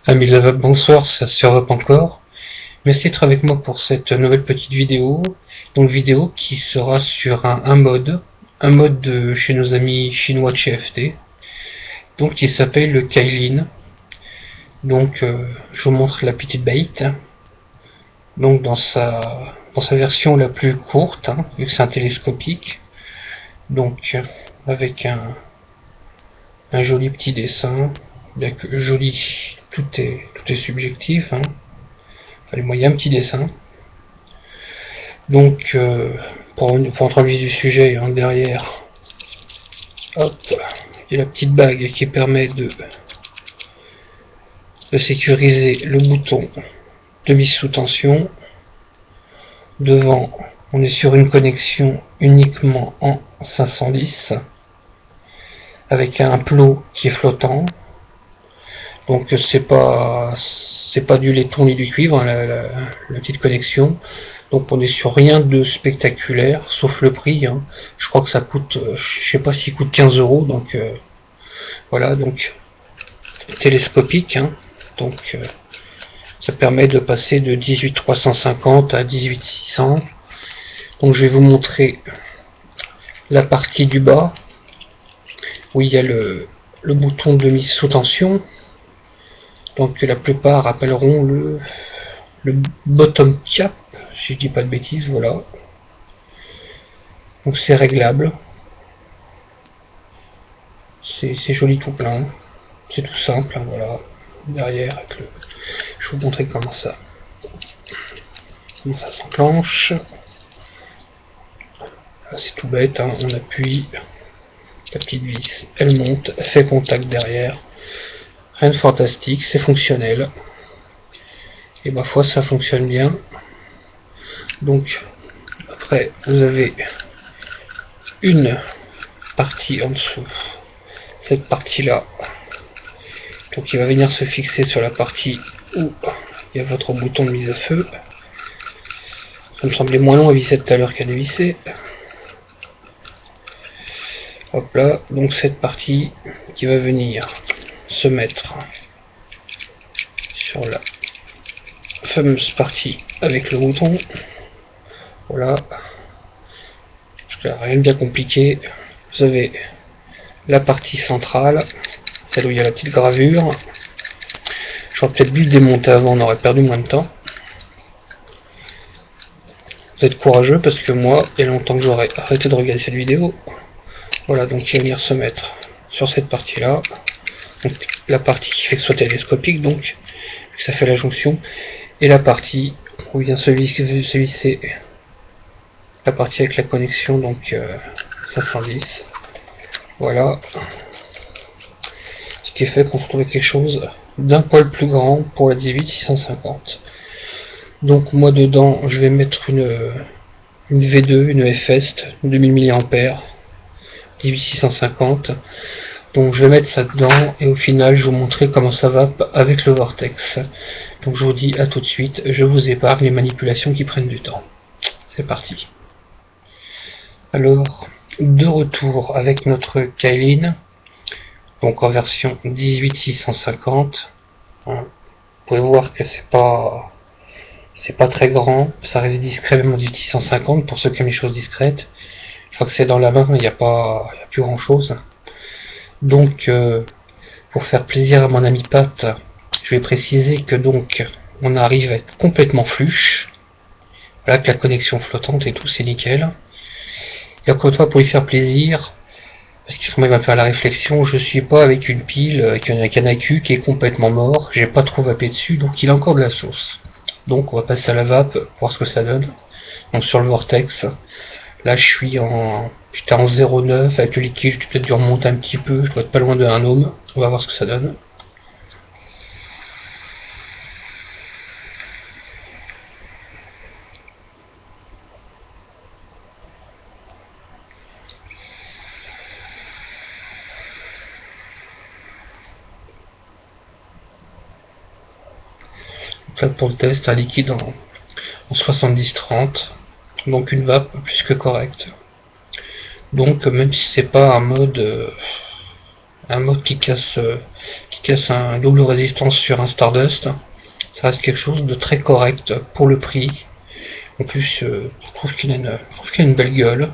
Amis de la vape, bonsoir, ça se surveille encore. Merci d'être avec moi pour cette nouvelle petite vidéo. Donc vidéo qui sera sur un mode de chez nos amis chinois de chez FT. Donc qui s'appelle le Kailin. Donc je vous montre la petite bait. Donc dans sa version la plus courte, vu que c'est un télescopique. Donc avec un joli petit dessin. Bien que joli, tout est subjectif. Enfin, moi, il y a un petit dessin. Donc, pour entrer dans le vif du sujet, derrière, hop, il y a la petite bague qui permet de sécuriser le bouton de mise sous tension. Devant, on est sur une connexion uniquement en 510, avec un plot qui est flottant. Donc c'est pas du laiton ni du cuivre, la petite connexion. Donc on est sur rien de spectaculaire, sauf le prix. Je crois que ça coûte, je sais pas s'il coûte 15 €. Donc voilà, donc télescopique. Donc ça permet de passer de 18350 à 18600. Donc je vais vous montrer la partie du bas où il y a le bouton de mise sous tension. Donc la plupart appelleront le bottom cap, si je dis pas de bêtises, voilà. Donc c'est réglable. C'est joli tout plein. C'est tout simple, voilà. Derrière, avec je vais vous montrer comment ça s'enclenche. C'est tout bête, on appuie, la petite vis, elle monte, elle fait contact derrière. Rien de fantastique, c'est fonctionnel. Et ma foi, ça fonctionne bien. Donc, après, vous avez une partie en dessous. Cette partie-là. Donc, il va venir se fixer sur la partie où il y a votre bouton de mise à feu. Ça me semblait moins long à visser tout à l'heure qu'à dévisser. Hop là, donc cette partie qui va venir se mettre sur la fameuse partie avec le bouton. Voilà, rien de bien compliqué. Vous avez la partie centrale, celle où il y a la petite gravure. J'aurais peut-être dû le démonter avant, on aurait perdu moins de temps. Vous êtes courageux parce que moi, il y a longtemps que j'aurais arrêté de regarder cette vidéo. Voilà, donc il va venir se mettre sur cette partie là. Donc la partie qui fait que ce soit télescopique, donc ça fait la jonction, et la partie où vient se visser la partie avec la connexion, donc 510. Voilà, ce qui fait qu'on se retrouve avec quelque chose d'un poil plus grand pour la 18650. Donc moi dedans je vais mettre une V2, une FEST 2000 mAh 18650. Donc je vais mettre ça dedans et au final je vais vous montrer comment ça va avec le vortex. Donc je vous dis à tout de suite, je vous épargne les manipulations qui prennent du temps. C'est parti. Alors, de retour avec notre Kailin, donc en version 18650. Vous pouvez voir que c'est pas très grand, ça reste discret même en 18650 pour ceux qui aiment les choses discrètes. Je crois que c'est dans la main, il n'y a plus grand chose. Donc pour faire plaisir à mon ami Pat, je vais préciser que donc on arrive à être complètement fluche. Voilà, avec la connexion flottante et tout, c'est nickel. Et encore une fois, pour lui faire plaisir, parce qu'il faut même faire la réflexion, je suis pas avec une pile, avec un accu qui est complètement mort, j'ai pas trop vapé dessus, donc il a encore de la sauce. Donc on va passer à la vape, voir ce que ça donne. Donc sur le vortex, là j'étais en 0,9 avec le liquide, je vais peut-être dû remonter un petit peu, je dois être pas loin de 1 ohm, on va voir ce que ça donne. Donc là pour le test, un liquide en 70-30, donc une vape plus que correcte. Donc même si c'est pas un mode un mode qui casse un double résistance sur un Stardust. Ça reste quelque chose de très correct pour le prix. En plus, je trouve qu'il a une belle gueule.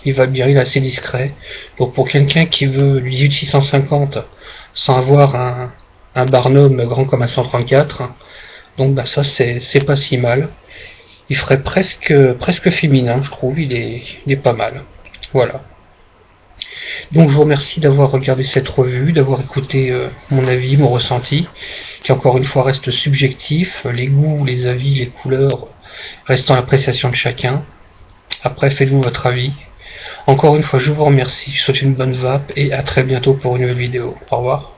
Il va bien, il est assez discret. Donc pour quelqu'un qui veut le 18650 sans avoir un Barnum grand comme un 134, donc bah ça c'est pas si mal. Il ferait presque féminin, je trouve. Il est pas mal. Voilà. Donc je vous remercie d'avoir regardé cette revue, d'avoir écouté mon avis, mon ressenti, qui encore une fois reste subjectif. Les goûts, les avis, les couleurs restant l'appréciation de chacun. Après, faites-vous votre avis. Encore une fois, je vous remercie, je vous souhaite une bonne vape et à très bientôt pour une nouvelle vidéo. Au revoir.